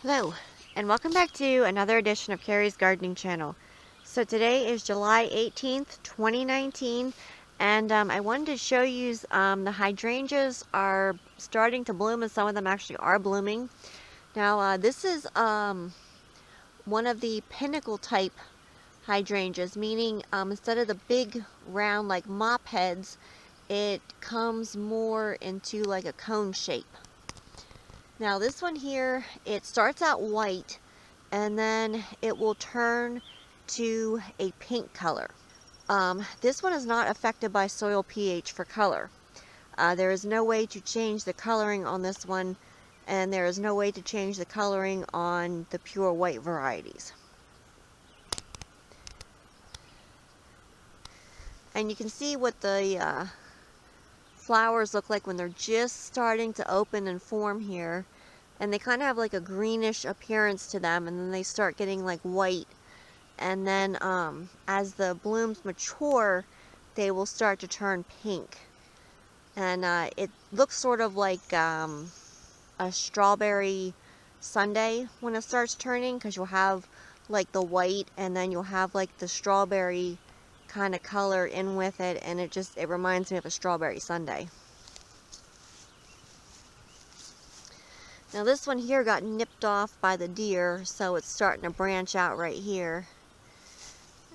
Hello, and welcome back to another edition of Carrie's Gardening Channel. So today is July 18th, 2019, and I wanted to show you the hydrangeas are starting to bloom, and some of them actually are blooming. Now, this is one of the Pinnacle type hydrangeas, meaning instead of the big round like mop heads, it comes more into like a cone shape. Now this one here, it starts out white and then it will turn to a pink color. This one is not affected by soil pH for color. There is no way to change the coloring on this one, and there is no way to change the coloring on the pure white varieties. And you can see what the flowers look like when they're just starting to open and form here, and they kind of have like a greenish appearance to them, and then they start getting like white, and then as the blooms mature they will start to turn pink, and it looks sort of like a strawberry sundae when it starts turning, because you'll have like the white and then you'll have like the strawberry kind of color in with it, and it reminds me of a strawberry sundae. Now this one here got nipped off by the deer, so it's starting to branch out right here,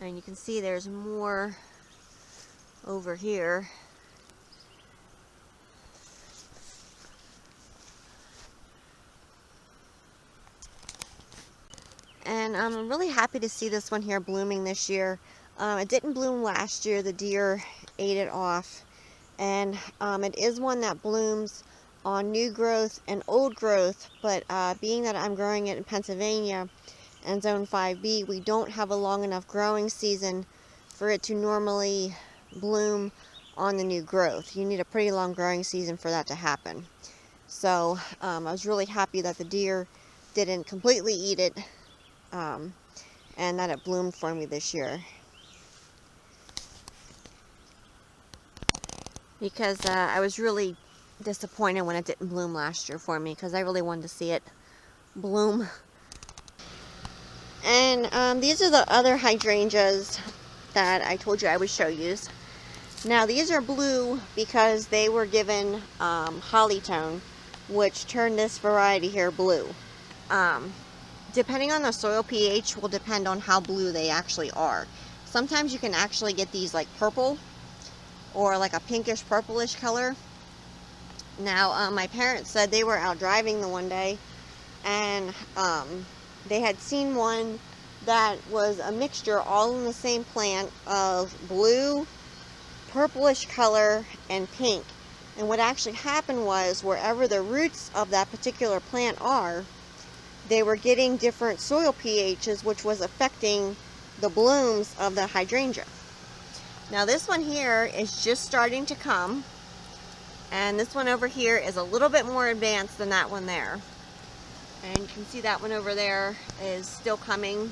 and you can see there's more over here. And I'm really happy to see this one here blooming this year. It didn't bloom last year, the deer ate it off, and it is one that blooms on new growth and old growth, but being that I'm growing it in Pennsylvania and Zone 5B, we don't have a long enough growing season for it to normally bloom on the new growth. You need a pretty long growing season for that to happen. So I was really happy that the deer didn't completely eat it, and that it bloomed for me this year. Because I was really disappointed when it didn't bloom last year for me, because I really wanted to see it bloom. And these are the other hydrangeas that I told you I would show you. Now these are blue because they were given hollytone, which turned this variety here blue. Depending on the soil pH will depend on how blue they actually are. Sometimes you can actually get these like purple, or like a pinkish purplish color. Now my parents said they were out driving the one day, and they had seen one that was a mixture all in the same plant of blue, purplish color, and pink. And what actually happened was, wherever the roots of that particular plant are, they were getting different soil pHs, which was affecting the blooms of the hydrangea. Now this one here is just starting to come, and this one over here is a little bit more advanced than that one there. And you can see that one over there is still coming.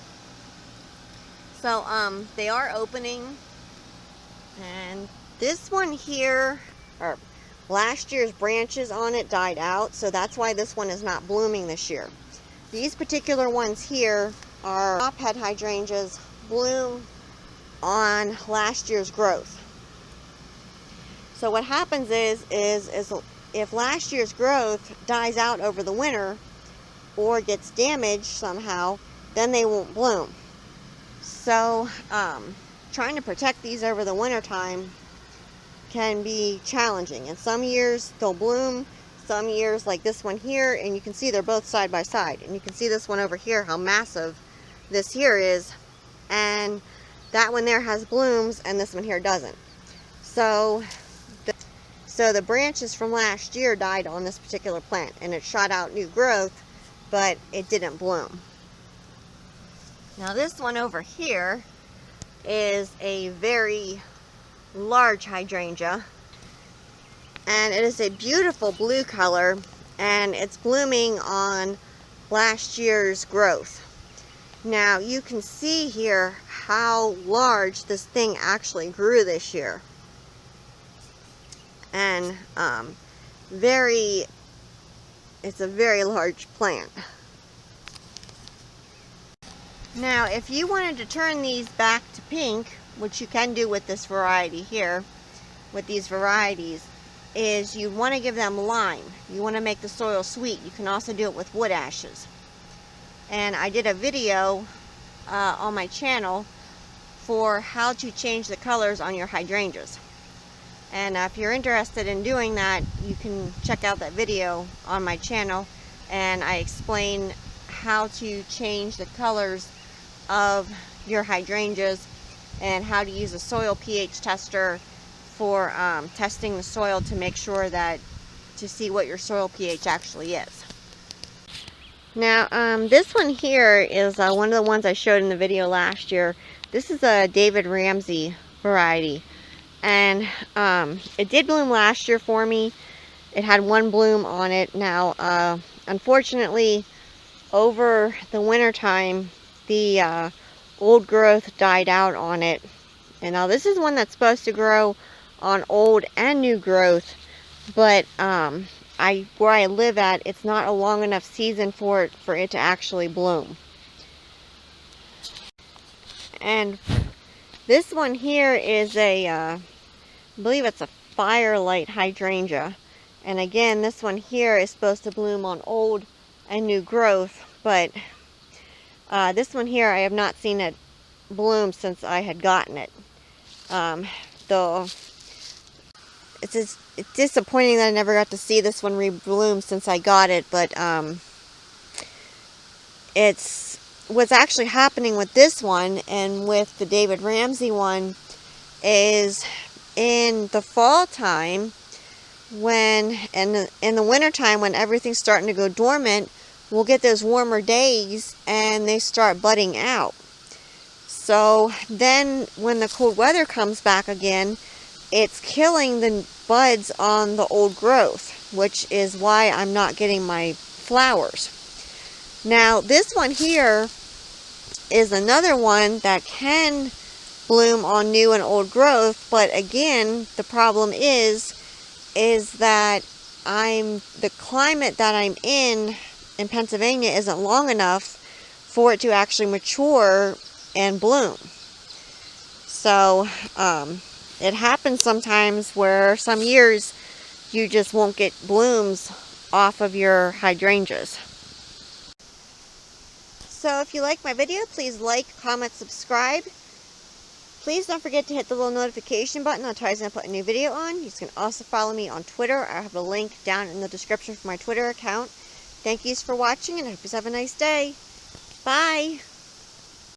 So they are opening, and this one here, or last year's branches on it died out, so that's why this one is not blooming this year. These particular ones here are top-head hydrangeas, bloom on last year's growth. So what happens is if last year's growth dies out over the winter or gets damaged somehow, then they won't bloom. So trying to protect these over the winter time can be challenging, and some years they'll bloom, some years like this one here, and you can see they're both side by side, and you can see this one over here how massive this here is, and that one there has blooms and this one here doesn't. So the branches from last year died on this particular plant, and it shot out new growth, but it didn't bloom. Now this one over here is a very large hydrangea, and it is a beautiful blue color, and it's blooming on last year's growth. Now you can see here how large this thing actually grew this year, and it's a very large plant. Now, if you wanted to turn these back to pink, which you can do with this variety here, with these varieties, is you want to give them lime. You want to make the soil sweet. You can also do it with wood ashes. And I did a video on my channel for how to change the colors on your hydrangeas. And if you're interested in doing that, you can check out that video on my channel, and I explain how to change the colors of your hydrangeas and how to use a soil pH tester for testing the soil to make sure that to see what your soil pH actually is. Now this one here is one of the ones I showed in the video last year. This is a David Ramsey variety, and it did bloom last year for me. It had one bloom on it. Now unfortunately, over the winter time, the old growth died out on it. And now this is one that's supposed to grow on old and new growth, but where I live at, it's not a long enough season for it to actually bloom. And this one here is I believe it's a firelight hydrangea. And again, this one here is supposed to bloom on old and new growth, but this one here, I have not seen it bloom since I had gotten it. Though it's disappointing that I never got to see this one rebloom since I got it, but it's what's actually happening with this one and with the David Ramsey one is in the fall time, when in the winter time when everything's starting to go dormant, we'll get those warmer days and they start budding out. So then when the cold weather comes back again, it's killing the buds on the old growth, which is why I'm not getting my flowers. Now this one here is another one that can bloom on new and old growth, but again, the problem is that the climate that I'm in Pennsylvania isn't long enough for it to actually mature and bloom. So it happens sometimes where some years you just won't get blooms off of your hydrangeas. So if you like my video, please like, comment, subscribe. Please don't forget to hit the little notification button on times I put a new video on. You can also follow me on Twitter. I have a link down in the description for my Twitter account. Thank you for watching, and I hope you have a nice day. Bye!